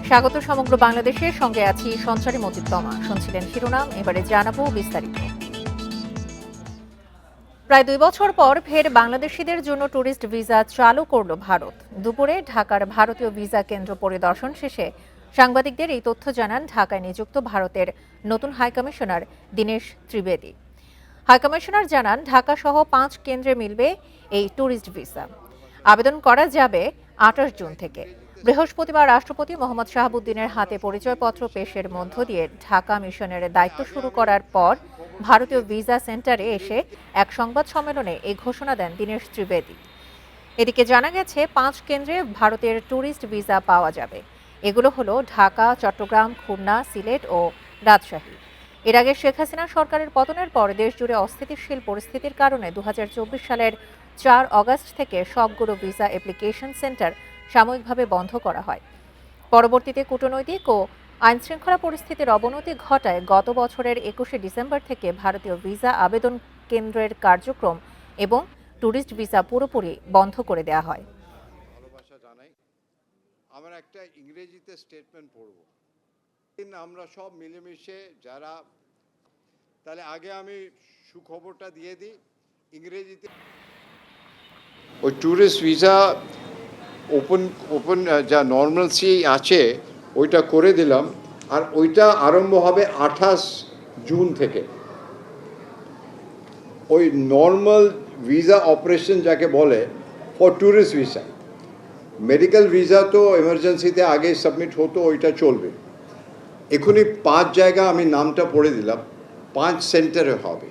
স্বাগত সমগ্র বাংলাদেশের সঙ্গে আছি সঞ্চারী মতিতমা। শুনছিলেন শিরোনাম, এবারে জানাবো বিস্তারিত। প্রায় 2 বছর পর ফের বাংলাদেশিদের জন্য ট্যুরিস্ট ভিসা চালু করল ভারত। দুপুরে ঢাকার ভারতীয় ভিসা কেন্দ্র পরিদর্শন শেষে সাংবাদিকদের এই তথ্য জানান ঢাকায় নিযুক্ত ভারতের নতুন হাইকমিশনার দীনেশ ত্রিবেদী। হাইকমিশনার জানান, ঢাকা সহ 5 কেন্দ্রে মিলবে এই ট্যুরিস্ট ভিসা। আবেদন করা যাবে 28 জুন থেকে। বৃহস্পতিবার রাষ্ট্রপতি মোহাম্মদ শাহাবুদ্দিনের হাতে পরিচয়পত্র পেশের মধ্য দিয়ে ঢাকা মিশনের দায়িত্ব শুরু করার পর ভারতীয় ভিসা সেন্টারে এসে এক সংবাদ সম্মেলনে এই ঘোষণা দেন দীনেশ ত্রিবেদী। এদিকে জানা গেছে 5 কেন্দ্রে ভারতের ট্যুরিস্ট ভিসা পাওয়া যাবে। এগুলো হলো ঢাকা, চট্টগ্রাম, খুলনা, সিলেট ও রাজশাহী। এর আগে শেখ হাসিনা সরকারের পতনের পর দেশজুড়ে অস্থিতিশীল পরিস্থিতির কারণে 2024 সালের 4 অগস্ট থেকে সবগুলো ভিসা অ্যাপ্লিকেশন সেন্টার সাময়িকভাবে বন্ধ করা হয়। পরবর্তীতে কূটনৈতিক ও আইনশৃঙ্খলা পরিস্থিতির অবনতি ঘটায় গত বছরের 21শে ডিসেম্বর থেকে ভারতীয় ভিসা আবেদন কেন্দ্রের কার্যক্রম এবং ট্যুরিস্ট ভিসা পুরোপুরি বন্ধ করে দেওয়া হয়। ভালোবাসা জানাই। আমার একটা ইংরেজিতে স্টেটমেন্ট পড়ব। আমরা সব মিলেমিশে যারা, তাহলে আগে আমি সুখবরটা দিয়ে দিই ইংরেজিতে। ওই ট্যুরিস্ট ভিসা ওপেন যা নর্মালসি আছে ওইটা করে দিলাম, আর ওইটা আরম্ভ হবে 28 জুন থেকে। ওই নর্মাল ভিসা অপারেশন যাকে বলে for tourist visa. Medical visa তো এমার্জেন্সিতে আগে সাবমিট হতো, ওইটা চলবে। এখনই 5 জায়গা আমি নামটা পড়ে দিলাম, 5 সেন্টারে হবে।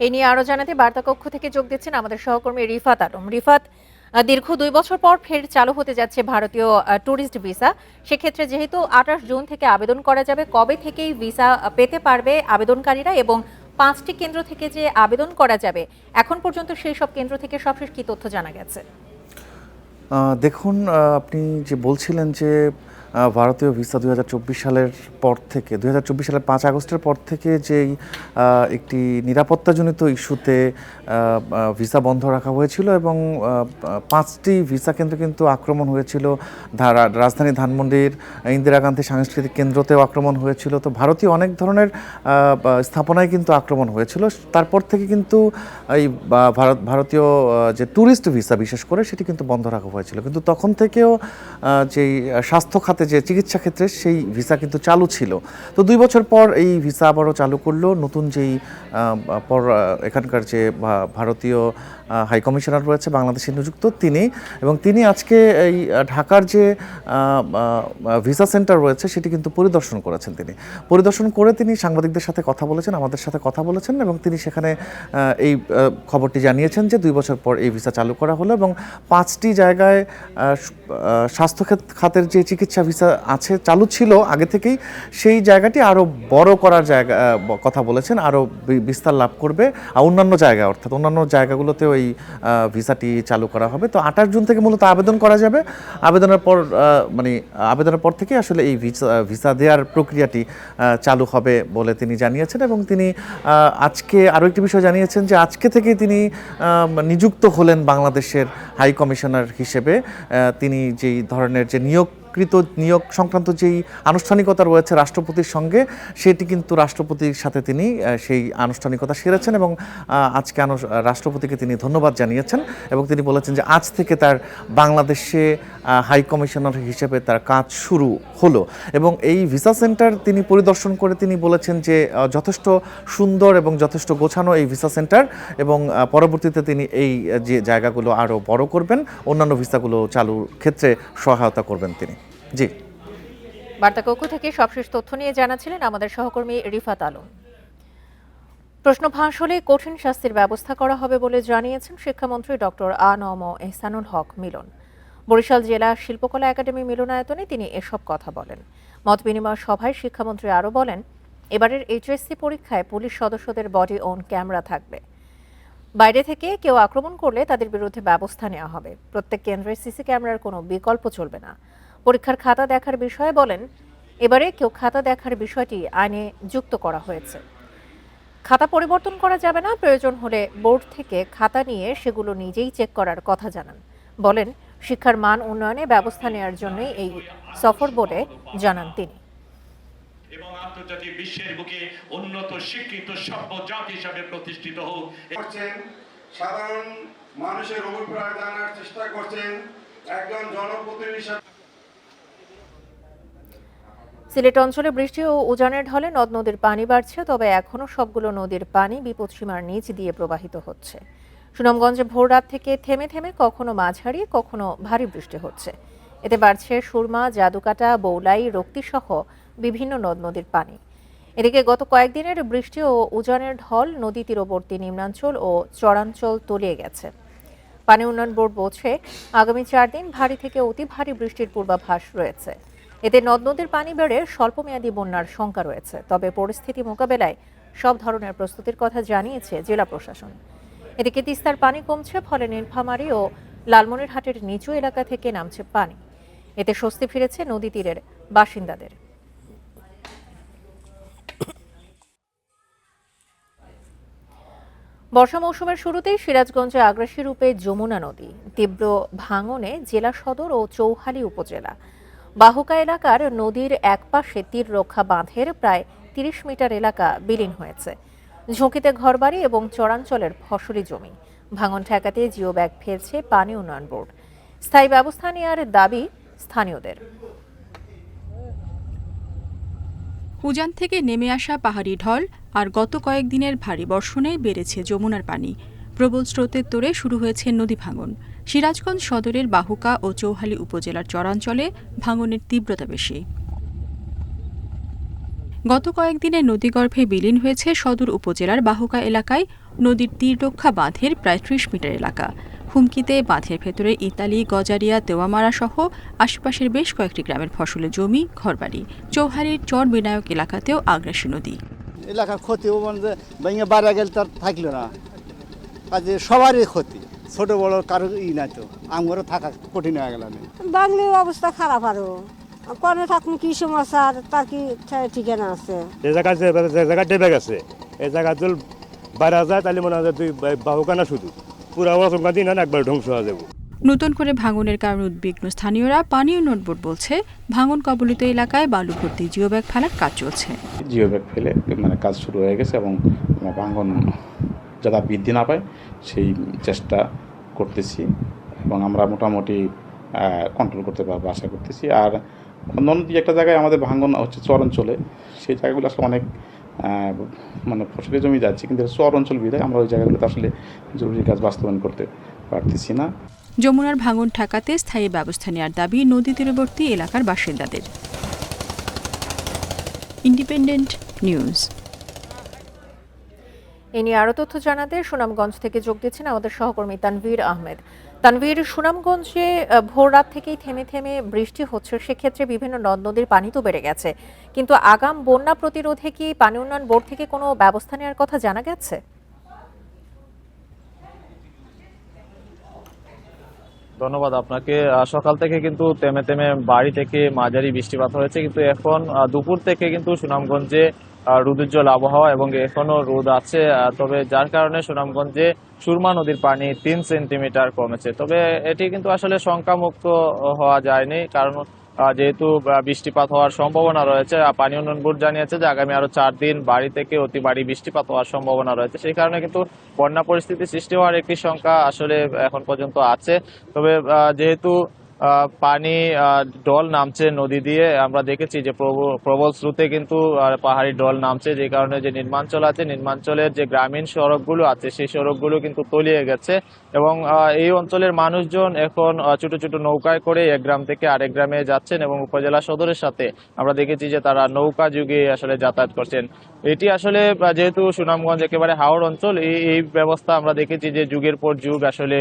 এই নিয়ে আরো জানাতে বার্তা কক্ষ থেকে যোগ দিচ্ছেন আমাদের সহকর্মী রিফাত আলম। রিফাত, দীর্ঘ 2 বছর পর ফের চালু হতে যাচ্ছে ভারতীয় ট্যুরিস্ট ভিসা। সেক্ষেত্রে যেহেতু 28 জুন থেকে আবেদন করা যাবে, কবে থেকেই ভিসা পেতে পারবে আবেদনকারীরা এবং 5টি কেন্দ্র থেকে যে আবেদন করা যাবে, এখন পর্যন্ত সেই সব কেন্দ্র থেকে সবশেষ কি তথ্য জানা গেছে? দেখুন, আপনি যে বলছিলেন যে ভারতীয় ভিসা 2024 সালের পর থেকে 2024 সালের 5 আগস্টের পর থেকে যেই একটি নিরাপত্তাজনিত ইস্যুতে ভিসা বন্ধ রাখা হয়েছিল এবং 5টি ভিসা কেন্দ্র কিন্তু আক্রমণ হয়েছিল। রাজধানী ধানমন্ডির ইন্দিরা গান্ধী সাংস্কৃতিক কেন্দ্রতেও আক্রমণ হয়েছিল। তো ভারতীয় অনেক ধরনের স্থাপনায় কিন্তু আক্রমণ হয়েছিল। তারপর থেকে কিন্তু এই ভারতীয় যে ট্যুরিস্ট ভিসা বিশেষ করে সেটি কিন্তু বন্ধ রাখা হয়েছিল। কিন্তু তখন থেকেও যেই স্বাস্থ্য খাতে যে চিকিৎসা ক্ষেত্রে সেই ভিসা কিন্তু চালু ছিল। তো 2 বছর পর এই ভিসা আবারও চালু করলো নতুন যেই এখানকার যে ভারতীয় হাইকমিশনার রয়েছে বাংলাদেশে নিযুক্ত তিনি আজকে এই ঢাকার যে ভিসা সেন্টার রয়েছে সেটি কিন্তু পরিদর্শন করেছেন। পরিদর্শন করে তিনি সাংবাদিকদের সাথে কথা বলেছেন, আমাদের সাথে কথা বলেছেন এবং তিনি সেখানে এই খবরটি জানিয়েছেন যে 2 বছর পর এই ভিসা চালু করা হলো এবং 5টি জায়গায় স্বাস্থ্য খাতের যে চিকিৎসা ভিসা আছে চালু ছিল আগে থেকেই, সেই জায়গাটি আরও বড় করার কথা বলেছেন, আরও বিস্তার লাভ করবে। আর অন্যান্য জায়গায় অর্থাৎ অন্যান্য জায়গাগুলোতেও এই ভিসাটি চালু করা হবে। তো 28 জুন থেকে মূলত আবেদন করা যাবে। আবেদনের পর থেকে আসলে এই ভিসা দেওয়ার প্রক্রিয়াটি চালু হবে বলে তিনি জানিয়েছেন এবং তিনি আজকে আরও একটি বিষয় জানিয়েছেন যে আজকে থেকে তিনি নিযুক্ত হলেন বাংলাদেশের হাই কমিশনার হিসেবে। তিনি যেই ধরনের যে নিয়োগ সংক্রান্ত যেই আনুষ্ঠানিকতা রয়েছে রাষ্ট্রপতির সঙ্গে, সেটি কিন্তু রাষ্ট্রপতির সাথে তিনি সেই আনুষ্ঠানিকতা সেরেছেন এবং আজকে রাষ্ট্রপতিকে তিনি ধন্যবাদ জানিয়েছেন এবং তিনি বলেছেন যে আজ থেকে তার বাংলাদেশে হাই কমিশনার হিসেবে তার কাজ শুরু হলো। এবং এই ভিসা সেন্টার তিনি পরিদর্শন করে তিনি বলেছেন যে যথেষ্ট সুন্দর এবং যথেষ্ট গোছানো এই ভিসা সেন্টার এবং পরবর্তীতে তিনি এই যে জায়গাগুলো আরও বড় করবেন, অন্যান্য ভিসাগুলো চালুর ক্ষেত্রে সহায়তা করবেন তিনি। জি, বার্তা কক্ষ থেকে সবশেষ তথ্য নিয়ে জানাচ্ছিলেন আমাদের সহকর্মী রিফাত আলম। প্রশ্ন ফাঁস হলে কঠিন শাস্তির ব্যবস্থা করা হবে বলে জানিয়েছেন শিক্ষামন্ত্রী ডক্টর আ.ন.ম এহসানুল হক মিলন। বরিশাল জেলা শিল্পকলা একাডেমি মিলনায়তনে তিনি এসব কথা বলেন। মত বিনিময় সভায় শিক্ষামন্ত্রী আরও বলেন, এবারের এইচএসসি পরীক্ষায় পুলিশ সদস্যদের বডি অন ক্যামেরা থাকবে। বাইরে থেকে কেউ আক্রমণ করলে তাদের বিরুদ্ধে ব্যবস্থা নেওয়া হবে। প্রত্যেক কেন্দ্রে সিসি ক্যামেরার কোনো বিকল্প চলবে না। পরীক্ষার খাতা দেখার বিষয়ে বলেন, এবারে কেউ খাতা দেখার বিষয়টি আইনে যুক্ত করা হয়েছে। খাতা পরিবর্তন করা যাবে না, প্রয়োজন হলে বোর্ড থেকে খাতা নিয়ে সেগুলো নিজেই চেক করার কথা জানান। বলেন, শিক্ষার মান উন্নয়নে ব্যবস্থা নেওয়ার জন্যই এই সফর বলে জানান তিনি। এবং আন্তর্জাতিক বিশ্বের বুকে উন্নত শিক্ষিত সভ্য জাতি হিসাবে প্রতিষ্ঠিত হোক করছেন, সাধারণ মানুষের অভিপ্রায় জানার চেষ্টা করছেন একজন জনপ্রতিনিধি হিসেবে। সিলেট অঞ্চলে বৃষ্টি ও উজানের ঢলে নদ নদীর পানি বাড়ছে, তবে এখনো সবগুলো নদীর পানি বিপদসীমার নিচ দিয়ে প্রবাহিত হচ্ছে। সুনামগঞ্জে ভোর রাত থেকে থেমে থেমে কখনো মাঝারি কখনো ভারী বৃষ্টি হচ্ছে। এতে বাড়ছে সুরমা, জাদুকাটা, বৌলাই, রক্তিসহ বিভিন্ন নদ নদীর পানি। এদিকে গত কয়েকদিনের বৃষ্টি ও উজানের ঢল নদী তীরবর্তী নিম্নাঞ্চল ও চরাঞ্চল তলিয়ে গেছে। পানি উন্নয়ন বোর্ড বলছে, আগামী 4 দিন ভারী থেকে অতি ভারী বৃষ্টির পূর্বাভাস রয়েছে। এতে নদ নদীর পানি বেড়ে স্বল্পমেয়াদী বন্যার শঙ্কা রয়েছে। তবে পরিস্থিতি মোকাবেলায় সব ধরনের প্রস্তুতির কথা জানিয়েছে জেলা প্রশাসন। এদিকে তিস্তার পানি কমছে, ফলে নীলফামারী ও লালমনিরহাটের নিচু এলাকা থেকে নামছে পানি। এতে স্বস্তি ফিরেছে নদী তীরের বাসিন্দাদের। বর্ষা মৌসুমের শুরুতেই সিরাজগঞ্জে আগ্রাসী রূপে যমুনা নদী তীব্র ভাঙনে জেলা সদর ও চৌহালি উপজেলা বাহুকা এলাকার নদীর একপাশে তীর রক্ষা বাঁধের প্রায় 30 মিটার এলাকা বিলীন হয়েছে। ঝুঁকিতে ঘরবাড়ি এবং চরাঞ্চলের ফসলি জমি। ভাঙন ঠেকাতে জিও ব্যাগ ফেলছে পানি উন্নয়ন বোর্ড। স্থায়ী ব্যবস্থা নেওয়ার দাবি স্থানীয়দের। উজান থেকে নেমে আসা পাহাড়ি ঢল আর গত কয়েকদিনের ভারী বর্ষণে বেড়েছে যমুনার পানি। প্রবল স্রোতের তোড়ে শুরু হয়েছে নদী ভাঙন। সিরাজগঞ্জ সদরের বাহুকা ও চৌহালি উপজেলার চরাঞ্চলে ভাঙনের তীব্রতা বেশি। গত কয়েকদিনে নদীগর্ভে বিলীন হয়েছে সদর উপজেলার বাহুকা এলাকায় নদীর তীররক্ষা বাঁধের প্রায় 30 মিটার এলাকা। হুমকিতে বাঁধের ভেতরে ইতালি, গজারিয়া, তেওয়ামারা সহ আশেপাশের বেশ কয়েকটি গ্রামের ফসলের জমি, ঘরবাড়ি। চৌহালির চর বিনায়ক এলাকাতেও আগ্রাসী নদী। এলাকার ক্ষতি মানে ভেঙে বাইরে গেলে তার থাকলো না, কাজে সবারই ক্ষতি, ছোট বড় কারো নাই তো, আমারও থাকা কঠিন হয়ে গেল। বাংলার অবস্থা খারাপ আরো কনে থাকুন কি সমস্যা তার কি ঠিকানা আছে। এই জায়গা ডেবে গেছে, এই জায়গা জল বাইরে যায় তাহলে মনে হয় দুই বাহুকানা শুধু পুরো অবস্থা দিন একবার ধ্বংস হয়ে যাবো। নতুন করে ভাঙনের কারণে উদ্বিগ্ন স্থানীয়রা। পানি উন্নয়ন বোর্ড বলছে, ভাঙন কবলিত এলাকায় বালু ভর্তি জিও ব্যাগ ফেলার কাজ চলছে। জিও ব্যাগ ফেলে কাজ শুরু হয়ে গেছে এবং ভাঙন যাতে বৃদ্ধি না পায় সেই চেষ্টা করতেছি এবং আমরা মোটামুটি কন্ট্রোল করতে পারবো আশা করতেছি। আর অন্য একটা জায়গায় আমাদের ভাঙন হচ্ছে চর অঞ্চলে, সেই জায়গাগুলো আসলে অনেক ফসলের জমি যাচ্ছে, কিন্তু চর অঞ্চল বিধায় আমরা ওই জায়গাগুলোতে আসলে জরুরি কাজ বাস্তবায়ন করতে পারতেছি না। যমুনার ভাঙন ঠেকাতে স্থায়ী ব্যবস্থা নেওয়ার দাবি নদী তীরবর্তী এলাকার বাসিন্দাদের। Independent news. এ নিয়ে আরও তথ্য জানাতে সুনামগঞ্জ থেকে যোগ দিচ্ছেন আমাদের সহকর্মী তানভীর আহমেদ। তানভীর, সুনামগঞ্জে ভোর রাত থেকেই থেমে থেমে বৃষ্টি হচ্ছে, সেক্ষেত্রে বিভিন্ন নদ নদীর পানি তো বেড়ে গেছে, কিন্তু আগাম বন্যা প্রতিরোধে কি পানি উন্নয়ন বোর্ড থেকে কোনো ব্যবস্থা নেওয়ার কথা জানা গেছে? ধন্যবাদ আপনাকে। সকাল থেকে কিন্তু থেমে থেমে বাড়ি থেকে মাঝারি বৃষ্টিপাত হয়েছে, কিন্তু এখন দুপুর থেকে কিন্তু সুনামগঞ্জে রোদুজ্জ্বল আবহাওয়া এবং এখনো রোদ আছে। তবে যার কারণে সুনামগঞ্জে সুরমা নদীর পানি 3 সেন্টিমিটার কমেছে। তবে এটি কিন্তু আসলে শঙ্কামুক্ত হওয়া যায়নি, কারণ যেহেতু বৃষ্টিপাত হওয়ার সম্ভাবনা রয়েছে। পানি উন্নয়ন বোর্ড জানিয়েছে যে আগামী আরো 4 দিন বাড়ি থেকে অতি ভারী বৃষ্টিপাত হওয়ার সম্ভাবনা রয়েছে। সেই কারণে কিন্তু বন্যা পরিস্থিতি সৃষ্টি হওয়ার একটি শঙ্কা আসলে এখন পর্যন্ত আছে। তবে যেহেতু পানি ঢল নামছে নদী দিয়ে, আমরা দেখেছি যে প্রবল স্রোতে কিন্তু পাহাড়ি ঢল নামছে, যে কারণে যে নির্মাঞ্চল আছে, নির্মাঞ্চলের যে গ্রামীণ সড়কগুলো আছে সেই সড়কগুলো কিন্তু তলিয়ে গেছে এবং এই অঞ্চলের মানুষজন এখন ছোট ছোট নৌকায় করে এক গ্রাম থেকে আরেক গ্রামে যাচ্ছেন এবং উপজেলা সদরের সাথে আমরা দেখেছি যে তারা নৌকা যুগে আসলে যাতায়াত করছেন। এটি আসলে যেহেতু সুনামগঞ্জ একেবারে হাওড় অঞ্চল, এই ব্যবস্থা আমরা দেখেছি যে যুগের পর যুগ আসলে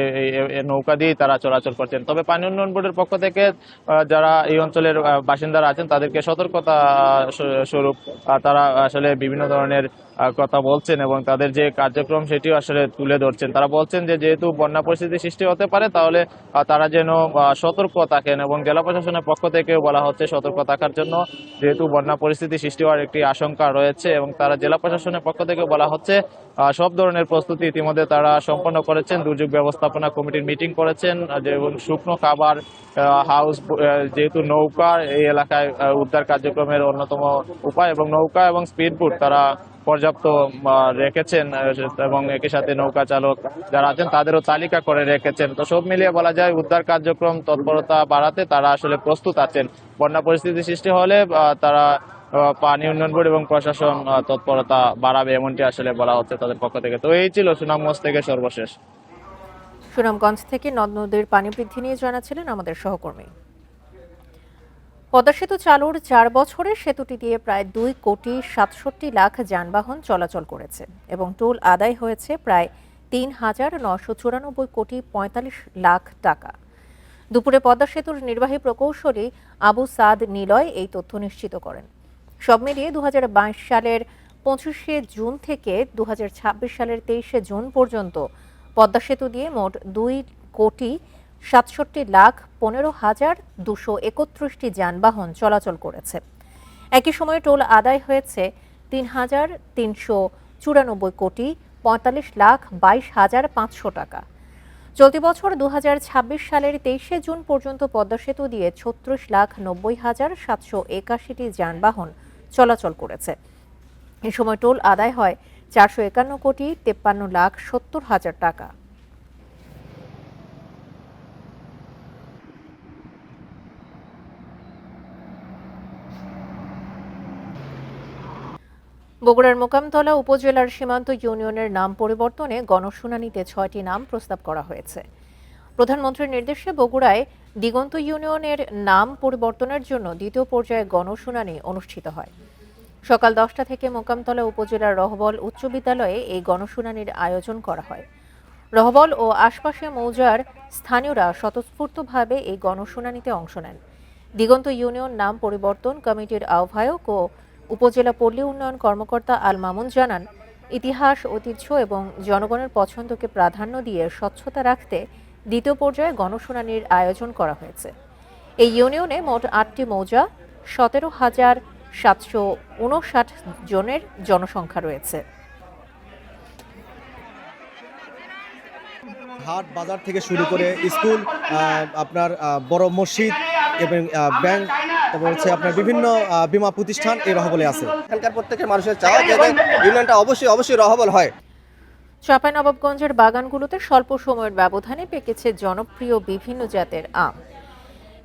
নৌকা দিয়ে তারা চলাচল করছেন। তবে পানি উন্নয়ন বোর্ডের পক্ষ থেকে যারা এই অঞ্চলের বাসিন্দারা আছেন তাদেরকে সতর্কতা স্বরূপ তারা আসলে বিভিন্ন ধরনের কথা বলছেন এবং তাদের যে কার্যক্রম সেটিও আসলে তুলে ধরছেন। তারা বলছেন যে যেহেতু বন্যা পরিস্থিতি সৃষ্টি হতে পারে তাহলে তারা যেন সতর্ক থাকেন এবং জেলা প্রশাসনের পক্ষ থেকেও বলা হচ্ছে সতর্ক থাকার জন্য, যেহেতু বন্যা পরিস্থিতি সৃষ্টি হওয়ার একটি আশঙ্কা রয়েছে এবং তারা জেলা প্রশাসনের পক্ষ থেকে বলা হচ্ছে সব ধরনের প্রস্তুতি ইতিমধ্যে তারা সম্পন্ন করেছেন। দুর্যোগ ব্যবস্থাপনা কমিটির মিটিং করেছেন এবং শুকনো খাবার, হাউস, যেহেতু নৌকা এই এলাকায় উদ্ধার কার্যক্রমের অন্যতম উপায় এবং নৌকা এবং স্পিডবোট তারা পর্যাপ্ত রেখেছেন এবং একই সাথে নৌকা চালক যারা আছেন তাদেরও তালিকা করে রেখেছেন। তো সব মিলিয়ে বলা যায় উদ্ধার কার্যক্রম তৎপরতা বাড়াতে তারা আসলে প্রস্তুত আছেন। বন্যা পরিস্থিতি সৃষ্টি হলে তারা পানি উন্নয়ন বোর্ড এবং প্রশাসন তৎপরতা বাড়াবে এমনটি আসলে বলা হচ্ছে তাদের পক্ষ থেকে। তো এই ছিল সুনামগঞ্জ থেকে সর্বশেষ। সুনামগঞ্জ থেকে নদ নদীর পানি বৃদ্ধি নিয়ে জানাচ্ছিলেন আমাদের সহকর্মী। পদ্মা সেতু চালুর ৪ বছরে সেতুটি দিয়ে প্রায় ২,৬৭,০০,০০০ যানবাহন চলাচল করেছে এবং টোল আদায় হয়েছে প্রায় ৩,৯৯৪,৪৫,০০,০০০ টাকা। দুপুরে পদ্মা সেতুর নির্বাহী প্রকৌশলী আবু সাদ নিলয় এই তথ্য নিশ্চিত করেন। সব মিলিয়ে ২০২২ সালের ২৫শে জুন থেকে ২০২৬ সালের ২৩শে জুন পর্যন্ত পদ্মা সেতু দিয়ে মোট ২,৬৭,১৫,২31টি যানবাহন চলাচল করেছে। একই সময়ে টোল আদায় হয়েছে ৩,৩৯৪,৪৫,২২,৫০০ টাকা। চলতি বছর ২০২৬ সালের ২৩শে জুন পর্যন্ত পদ্মা সেতু দিয়ে ৩৬,৯০,৭৮১টি যানবাহন চলাচল করেছে। এ সময় টোল আদায় হয় ৪৫১,৫৩,৭০,০০০ টাকা। বগুড়ার মোকামতলা উপজেলার সীমান্ত ইউনিয়নের নাম পরিবর্তনে গণশুনানিতে ৬টি নাম প্রস্তাব করা হয়েছে। প্রধানমন্ত্রীর নির্দেশে বগুড়ায় দিগন্ত ইউনিয়নের নাম পরিবর্তনের জন্য দ্বিতীয় পর্যায়ে গণশুনানি অনুষ্ঠিত হয়। সকাল ১০টা থেকে মোকামতলা উপজেলার রহবল উচ্চ বিদ্যালয়ে এই গণশুনানির আয়োজন করা হয়। রহবল ও আশপাশে মৌজার স্থানীয়রা স্বতঃস্ফূর্তভাবে এই গণশুনানিতে অংশ নেন। দিগন্ত ইউনিয়ন নাম পরিবর্তন কমিটির আহ্বায়ক ও উপজেলা পল্লী উন্নয়ন কর্মকর্তা আল মামুন জানান, ইতিহাস, ঐতিহ্য এবং জনগণের পছন্দকে প্রাধান্য দিয়ে স্বচ্ছতা রাখতে দ্বিতীয় পর্যায়ে গণশুনানির আয়োজন করা হয়েছে। এই ইউনিয়নে মোট ৮টি মৌজা, ১৭,৭৫৯ জনের জনসংখ্যা রয়েছে। হাট বাজার থেকে শুরু করে স্কুল, আপনার বড় মসজিদ এবং ব্যাংক, তারপর হচ্ছে আপনার বিভিন্ন বীমা প্রতিষ্ঠান এই রহবলে আছে। এখানকার প্রত্যেকের মানুষের চাওয়া যে ইউনিয়নটা অবশ্যই রহবল হয়। চাঁপাইনবাবগঞ্জের বাগানগুলোতে স্বল্প সময়ের ব্যবধানে পেকেছে জনপ্রিয় বিভিন্ন জাতের আম।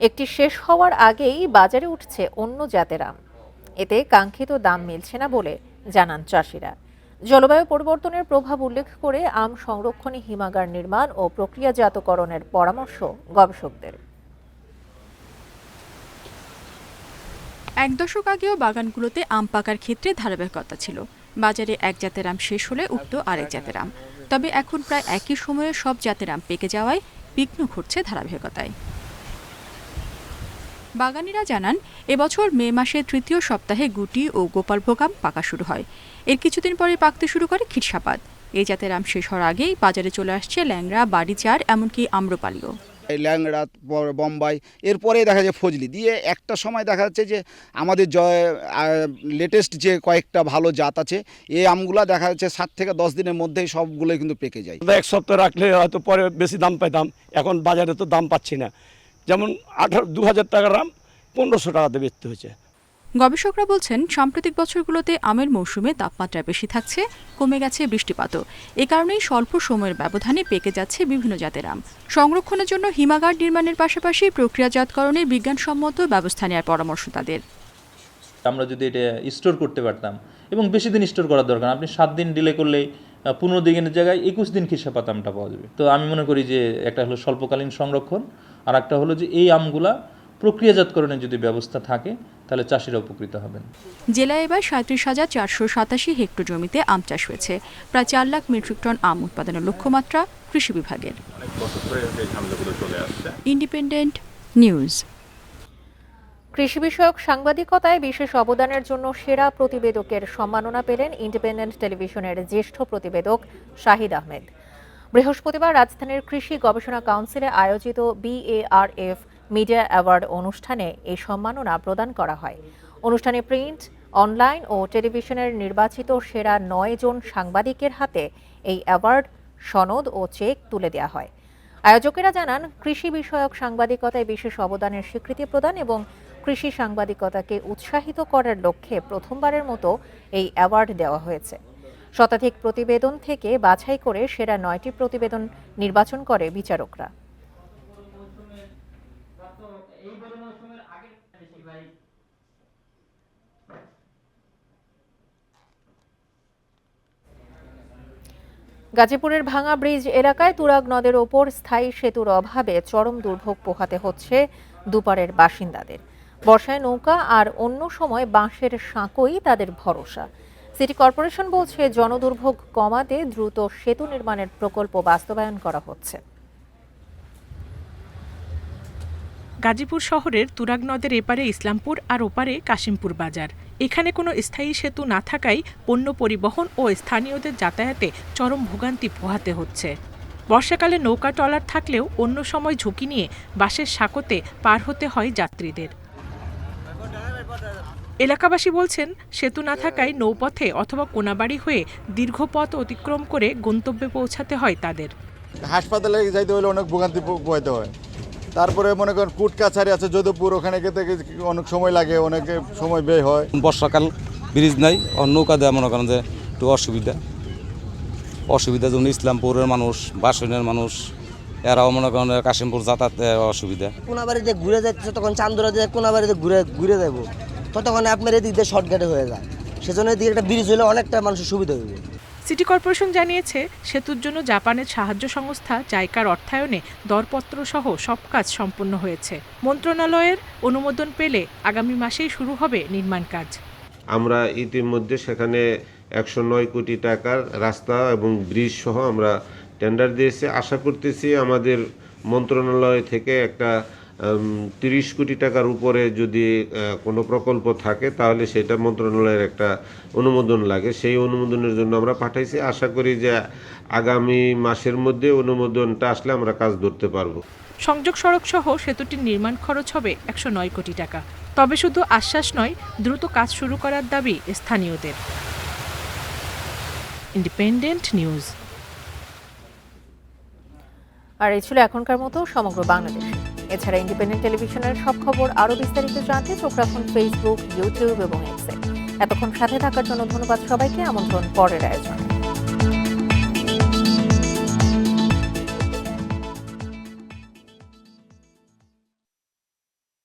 একটি শেষ হওয়ার আগেই বাজারে উঠছে অন্য জাতের আম। এতে কাঙ্ক্ষিত দাম মিলছে না বলে জানান চাষিরা। জলবায়ু পরিবর্তনের প্রভাব উল্লেখ করে আম সংরক্ষণে হিমাগার নির্মাণ ও প্রক্রিয়াজাতকরণের পরামর্শ গবেষকদের। ১ দশক আগেও বাগানগুলোতে আম পাকার ক্ষেত্রে ধারাবাহিকতা ছিল। বাজারে এক জাতের আম শেষ হলে উঠত আরেক জাতের আম। তবে এখন প্রায় একই সময়ে সব জাতের আম পেকে যাওয়ায় বিঘ্ন ঘটছে ধারাবাহিকতায়। বাগানীরা জানান, এবছর মে মাসের ৩য় সপ্তাহে গুটি ও গোপালভোগ আম পাকা শুরু হয়। এর কিছুদিন পরে পাকতে শুরু করে খিরসাপাত। এই জাতের আম শেষ হওয়ার আগেই বাজারে চলে আসছে ল্যাংড়া, বাড়িচার, এমনকি আম্রপালিও। ল্যাংড়া, বোম্বাই, এরপরে দেখা যায় ফজলি দিয়ে একটা সময় দেখা যাচ্ছে যে আমাদের লেটেস্ট যে কয়েকটা ভালো জাত আছে এই আমগুলা দেখা যাচ্ছে ৭ থেকে ১০ দিনের মধ্যেই সবগুলোই কিন্তু পেকে যায়। ১ সপ্তাহ রাখলে হয়তো পরে বেশি দাম পাইতাম, এখন বাজারে তো দাম পাচ্ছি না। যেমন ২,০০০ টাকার আম ১৫০০ টাকাতে বেচতে হয়েছে। গবেষকরা বলছেন, সাম্প্রতিক বছরগুলোতে আমের মৌসুমে তাপমাত্রা বেশি থাকছে, কমে গেছে বৃষ্টিপাতও। এ কারণেই স্বল্প সময়ের ব্যবধানে পেকে যাচ্ছে বিভিন্ন জাতের আম। সংরক্ষণের জন্য হিমাগার নির্মাণের পাশাপাশি প্রক্রিয়াজাতকরণে বিজ্ঞানসম্মত ব্যবস্থা নেওয়ার পরামর্শ তাদের। আমরা যদি এটা স্টোর করতে পারতাম, এবং বেশি দিন স্টোর করার দরকার, আপনি ৭ দিন ডিলে করলেই ১৫ দিনের জায়গায় ২১ দিন খিরসাপাত আমটা পাওয়া যাবে। তো আমি মনে করি যে একটা হলো স্বল্পকালীন সংরক্ষণ, আর একটা হলো যে এই আমগুলা প্রক্রিয়াজাতকরণের যদি ব্যবস্থা থাকে তাহলে চাষিরা উপকৃত হবেন। জেলায় এবার ৩৭,৪৮৭ হেক্টর জমিতে আম চাষ হয়েছে। প্রায় ৪ লাখ মেট্রিক টন আম উৎপাদনের লক্ষ্যমাত্রা কৃষি বিভাগের। Independent news. কৃষি বিষয়ক সাংবাদিকতায় বিশেষ অবদানের জন্য সেরা প্রতিবেদকের সম্মাননা পেলেন ইন্ডিপেন্ডেন্ট টেলিভিশনের জ্যেষ্ঠ প্রতিবেদক শাহিদ আহমেদ। বৃহস্পতিবার রাজধানীর কৃষি গবেষণা কাউন্সিলে আয়োজিত BARF মিডিয়া অ্যাওয়ার্ড অনুষ্ঠানে এই সম্মাননা প্রদান করা হয়। অনুষ্ঠানে প্রিন্ট, অনলাইন ও টেলিভিশনের নির্বাচিত সেরা 9 জন সাংবাদিকের হাতে এই অ্যাওয়ার্ড, সনদ ও চেক তুলে দেওয়া হয়। আয়োজকেরা জানান, কৃষি বিষয়ক সাংবাদিকতায় বিশেষ অবদানের স্বীকৃতি প্রদান এবং কৃষি সাংবাদিকতাকে উৎসাহিত করার লক্ষ্যে প্রথমবারের মতো এই অ্যাওয়ার্ড দেওয়া হয়েছে। শতাধিক প্রতিবেদন থেকে বাছাই করে সেরা 9টি প্রতিবেদন নির্বাচন করে বিচারকরা। গাজীপুরের ভাঙা ব্রিজ এলাকায় তুরাগ নদের ওপর স্থায়ী সেতুর অভাবে চরম দুর্ভোগ পোহাতে হচ্ছে দুপারের বাসিন্দাদের। বর্ষায় নৌকা আর অন্য সময় বাঁশের সাঁকোই তাদের ভরসা। সিটি কর্পোরেশন বলছে, জনদুর্ভোগ কমাতে দ্রুত সেতু নির্মাণের প্রকল্প বাস্তবায়ন করা হচ্ছে। গাজীপুর শহরের তুরাগ নদের এপারে ইসলামপুর আর ওপারে কাশিমপুর বাজার। এখানে কোনো স্থায়ী সেতু না থাকায় পণ্য পরিবহন ও স্থানীয়দের যাতায়াতে চরম ভোগান্তি পোহাতে হচ্ছে। বর্ষাকালে নৌকা ট্রলার থাকলেও অন্য সময় ঝুঁকি নিয়ে বাঁশের সাঁকোতে পার হতে হয় যাত্রীদের। এলাকাবাসী বলছেন, সেতু না থাকায় নৌপথে অথবা কোনাবাড়ি হয়ে দীর্ঘ পথ অতিক্রম করে গন্তব্যে পৌঁছাতে হয় তাদের। হাসপাতালে যাইতে হলে অনেক ভোগান্তি পোহাতে হয়। তারপরে মনে করেন কুট কাছারি আছে যদুপুর, ওখানে যেতে অনেক সময় লাগে, অনেক সময় ব্যয় হয়। বর্ষাকাল ব্রিজ নাই, নৌকা দেওয়া মনে করেন যে একটু অসুবিধার জন্য ইসলামপুরের মানুষ, বাসনের মানুষ, এরাও মনে করেন কাশিমপুর যাতায়াতে অসুবিধা। কোনাবাড়িতে ঘুরে যাচ্ছে, তখন চান্দুরা দিয়ে কোনাবাড়িতে ঘুরে যাবো, ততক্ষণে আপনার এদিক দিয়ে শর্টকাটে হয়ে যায়। সেজন্য এদিকে একটা ব্রিজ হলে অনেকটা মানুষের সুবিধা হবে। সিটি কর্পোরেশন জানিয়েছে, সেতুর জন্য জাপানের সাহায্য সংস্থা জাইকার অর্থায়নে দরপত্র সহ সব কাজ সম্পন্ন হয়েছে। মন্ত্রণালয়ের অনুমোদন পেলে আগামী মাসেই শুরু হবে নির্মাণ কাজ। আমরা ইতিমধ্যে সেখানে 109 কোটি টাকার রাস্তা এবং ব্রিজ সহ আমরা টেন্ডার দিয়েছি। আশা করতেছি আমাদের মন্ত্রণালয় থেকে একটা 30 কোটি টাকার উপরে যদি কোনো প্রকল্প থাকে তাহলে সেটা মন্ত্রণালয়ের একটা অনুমোদন লাগে। সেই অনুমোদনের জন্য আমরা পাঠাইছি। আশা করি যে আগামী মাসের মধ্যে অনুমোদনটা আসলে আমরা কাজ ধরতে পারবো। সংযোগ সড়ক সহ সেতুটির নির্মাণ খরচ হবে 109 কোটি টাকা। তবে শুধু আশ্বাস নয়, দ্রুত কাজ শুরু করার দাবি স্থানীয়দের। Independent news. আর এই ছিল এখনকার মতো সমগ্র বাংলাদেশ। এছাড়া ইন্ডিপেন্ডেন্ট টেলিভিশনের সব খবর আরও বিস্তারিত জানতে চোখ রাখুন ফেসবুক, ইউটিউব এবং এক্সে। এতক্ষণ সাথে থাকার জন্য ধন্যবাদ সবাইকে। আমন্ত্রণ পরের আয়োজনে।